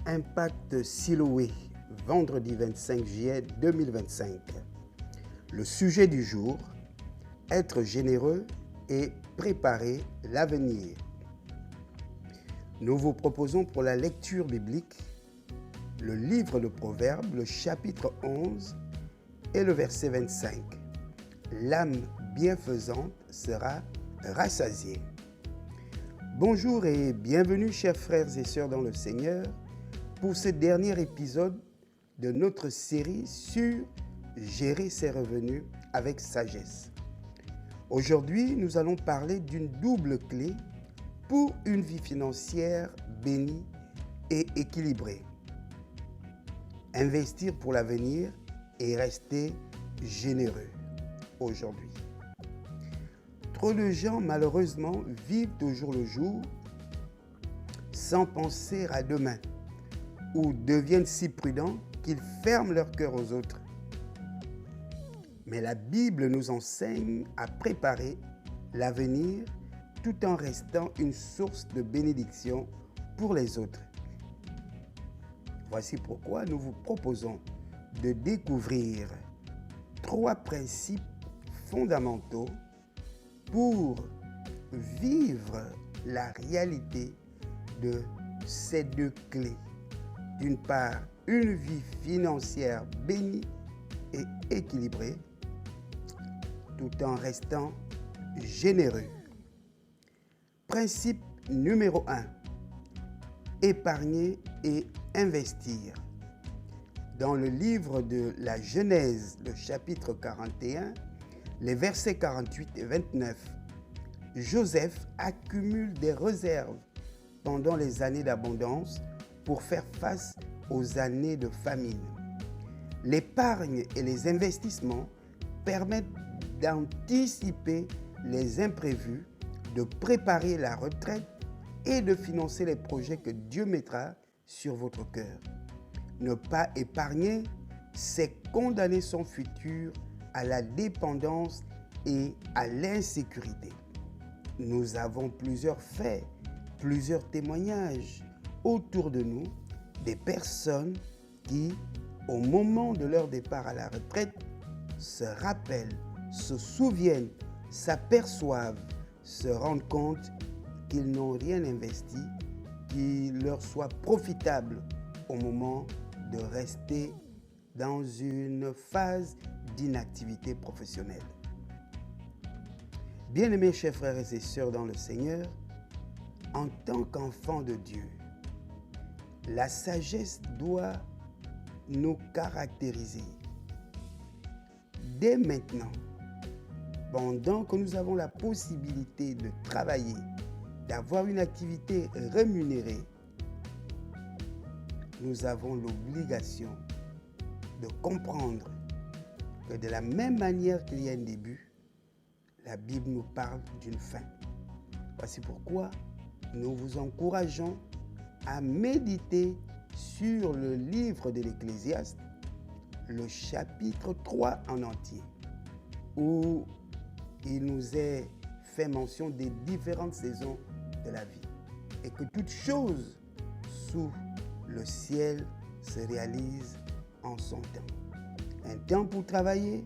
Impact Siloé, vendredi 25 juillet 2025. Le sujet du jour, être généreux et préparer l'avenir. Nous vous proposons pour la lecture biblique le livre de Proverbes, le chapitre 11 et le verset 25. L'âme bienfaisante sera rassasiée. Bonjour et bienvenue chers frères et sœurs dans le Seigneur pour ce dernier épisode de notre série sur gérer ses revenus avec sagesse. Aujourd'hui, nous allons parler d'une double clé pour une vie financière bénie et équilibrée. Investir pour l'avenir et rester généreux aujourd'hui. Trop de gens, malheureusement, vivent au jour le jour sans penser à demain ou deviennent si prudents qu'ils ferment leur cœur aux autres. Mais la Bible nous enseigne à préparer l'avenir tout en restant une source de bénédiction pour les autres. Voici pourquoi nous vous proposons de découvrir 3 principes fondamentaux pour vivre la réalité de ces 2 clés. D'une part, une vie financière bénie et équilibrée, tout en restant généreux. Principe numéro 1, épargner et investir. Dans le livre de la Genèse, le chapitre 41, les versets 48 et 29, Joseph accumule des réserves pendant les années d'abondance pour faire face aux années de famine. L'épargne et les investissements permettent d'anticiper les imprévus, de préparer la retraite et de financer les projets que Dieu mettra sur votre cœur. Ne pas épargner, c'est condamner son futur à la dépendance et à l'insécurité. Nous avons plusieurs faits, plusieurs témoignages autour de nous, des personnes qui, au moment de leur départ à la retraite, se rappellent, se souviennent, s'aperçoivent, se rendent compte qu'ils n'ont rien investi qui leur soit profitable au moment de rester dans une phase d'inactivité professionnelle. Bien-aimés chers frères et sœurs dans le Seigneur, en tant qu'enfants de Dieu, la sagesse doit nous caractériser. Dès maintenant, pendant que nous avons la possibilité de travailler, d'avoir une activité rémunérée, nous avons l'obligation de comprendre que de la même manière qu'il y a un début, la Bible nous parle d'une fin. Voici pourquoi nous vous encourageons à méditer sur le livre de l'Ecclésiaste, le chapitre 3 en entier, où il nous est fait mention des différentes saisons de la vie et que toute chose sous le ciel se réalise en son temps. Un temps pour travailler,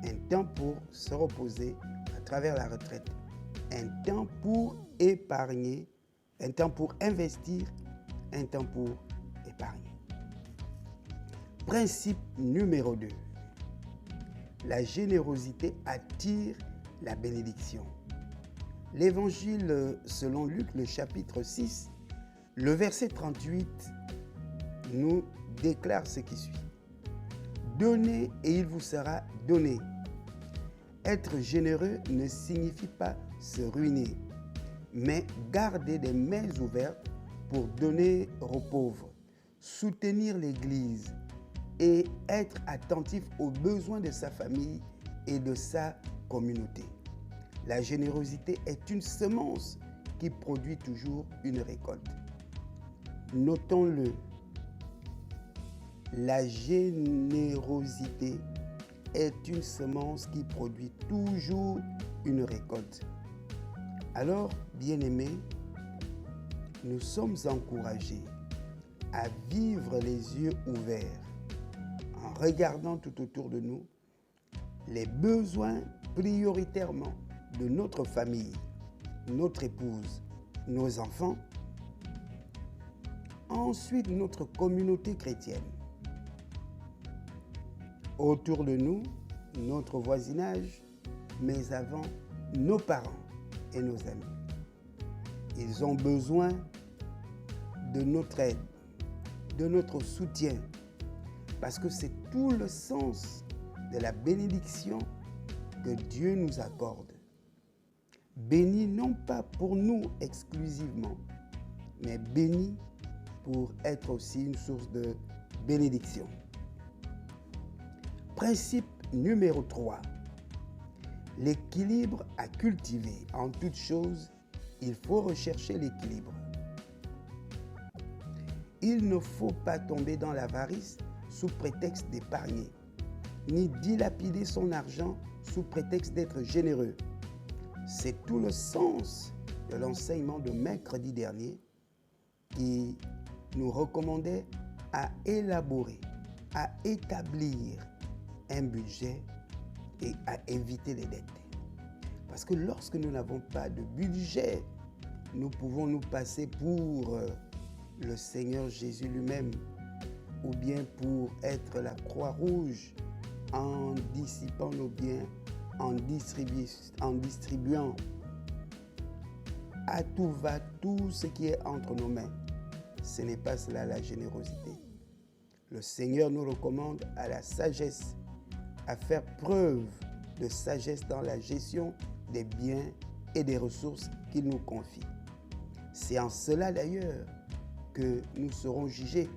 un temps pour se reposer à travers la retraite, un temps pour épargner, un temps pour investir, un temps pour épargner. Principe numéro 2. La générosité attire la bénédiction. L'évangile selon Luc, le chapitre 6, le verset 38, nous déclare ce qui suit. Donnez et il vous sera donné. Être généreux ne signifie pas se ruiner, mais garder des mains ouvertes pour donner aux pauvres, soutenir l'Église et être attentif aux besoins de sa famille et de sa communauté. La générosité est une semence qui produit toujours une récolte. Notons-le, la générosité est une semence qui produit toujours une récolte. Alors, bien-aimés, nous sommes encouragés à vivre les yeux ouverts, en regardant tout autour de nous les besoins prioritairement de notre famille, notre épouse, nos enfants, ensuite notre communauté chrétienne. Autour de nous, notre voisinage, mais avant, nos parents et nos amis. Ils ont besoin de notre aide, de notre soutien, parce que c'est tout le sens de la bénédiction que Dieu nous accorde. Béni non pas pour nous exclusivement, mais béni pour être aussi une source de bénédiction. Principe numéro 3. L'équilibre à cultiver. En toute chose, il faut rechercher l'équilibre. Il ne faut pas tomber dans l'avarice sous prétexte d'épargner, ni dilapider son argent sous prétexte d'être généreux. C'est tout le sens de l'enseignement de mercredi dernier qui nous recommandait à élaborer, à établir un budget et à éviter les dettes. Parce que lorsque nous n'avons pas de budget, nous pouvons nous passer pour le Seigneur Jésus lui-même ou bien pour être la Croix-Rouge en dissipant nos biens, en distribuant à tout va tout ce qui est entre nos mains. Ce n'est pas cela la générosité. Le Seigneur nous recommande à la sagesse, à faire preuve de sagesse dans la gestion des biens et des ressources qu'il nous confie. C'est en cela d'ailleurs que nous serons jugés.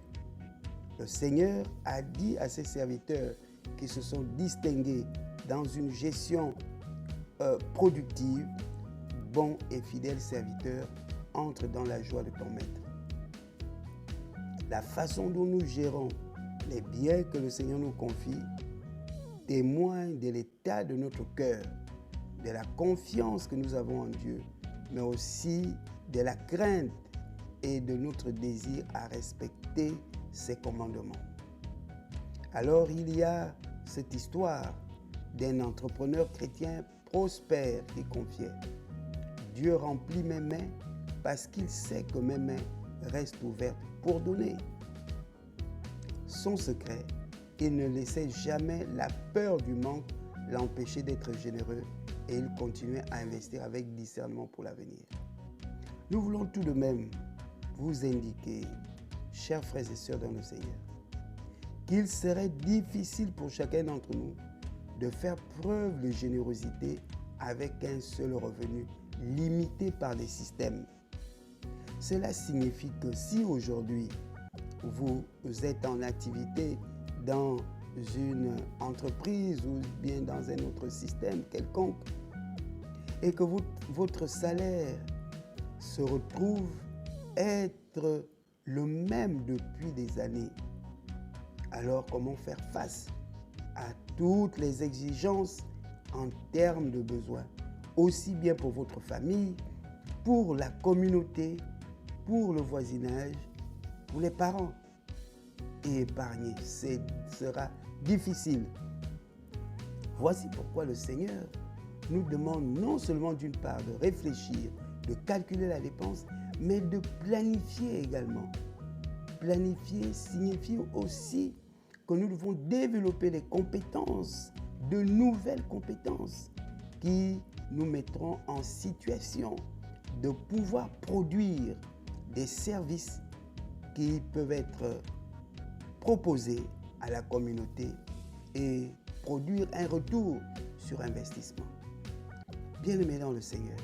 Le Seigneur a dit à ses serviteurs qui se sont distingués dans une gestion productive, bon et fidèle serviteur, entre dans la joie de ton maître. La façon dont nous gérons les biens que le Seigneur nous confie témoigne de l'état de notre cœur, de la confiance que nous avons en Dieu, mais aussi de la crainte et de notre désir à respecter ses commandements. Alors il y a cette histoire d'un entrepreneur chrétien prospère qui confiait « Dieu remplit mes mains parce qu'il sait que mes mains restent ouvertes pour donner ». Son secret, il ne laissait jamais la peur du manque l'empêcher d'être généreux et il continuait à investir avec discernement pour l'avenir. Nous voulons tout de même vous indiquer, chers frères et sœurs dans le Seigneur, qu'il serait difficile pour chacun d'entre nous de faire preuve de générosité avec un seul revenu limité par des systèmes. Cela signifie que si aujourd'hui vous êtes en activité dans une entreprise ou bien dans un autre système quelconque et que votre salaire se retrouve être le même depuis des années, alors comment faire face à toutes les exigences en termes de besoins, aussi bien pour votre famille, pour la communauté, pour le voisinage, pour les parents. Et épargner, sera difficile. Voici pourquoi le Seigneur nous demande non seulement d'une part de réfléchir, de calculer la dépense, mais de planifier également. Planifier signifie aussi que nous devons développer des compétences, de nouvelles compétences qui nous mettront en situation de pouvoir produire des services qui peuvent être proposés à la communauté et produire un retour sur investissement. Bien-aimés dans le Seigneur,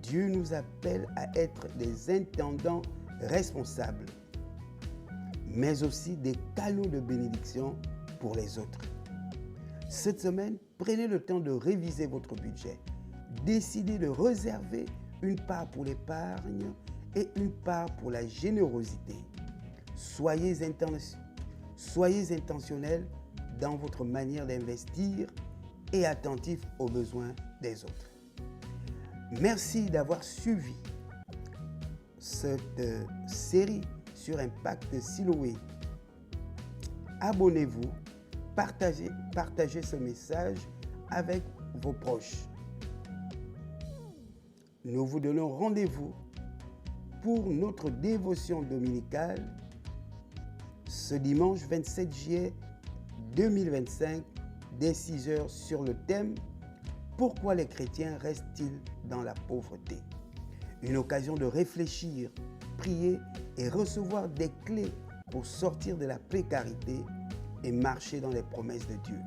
Dieu nous appelle à être des intendants responsables, mais aussi des canaux de bénédiction pour les autres. Cette semaine, prenez le temps de réviser votre budget. Décidez de réserver une part pour l'épargne et une part pour la générosité. Soyez intentionnels dans votre manière d'investir et attentifs aux besoins des autres. Merci d'avoir suivi cette série sur Impact Siloé. Abonnez-vous, partagez ce message avec vos proches. Nous vous donnons rendez-vous pour notre dévotion dominicale ce dimanche 27 juillet 2025 dès 6 heures sur le thème « Pourquoi les chrétiens restent-ils dans la pauvreté ?» Une occasion de réfléchir, prier et recevoir des clés pour sortir de la précarité et marcher dans les promesses de Dieu.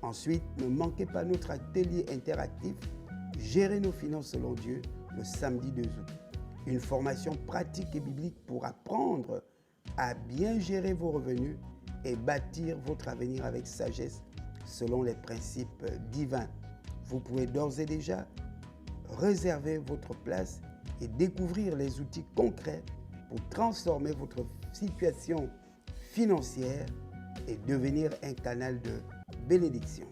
Ensuite, ne manquez pas notre atelier interactif « Gérer nos finances selon Dieu » le samedi 2 août. Une formation pratique et biblique pour apprendre à bien gérer vos revenus et bâtir votre avenir avec sagesse selon les principes divins. Vous pouvez d'ores et déjà réserver votre place et découvrir les outils concrets pour transformer votre situation financière et devenir un canal de bénédiction.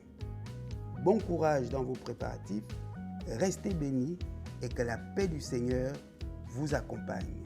Bon courage dans vos préparatifs, restez bénis et que la paix du Seigneur vous accompagne.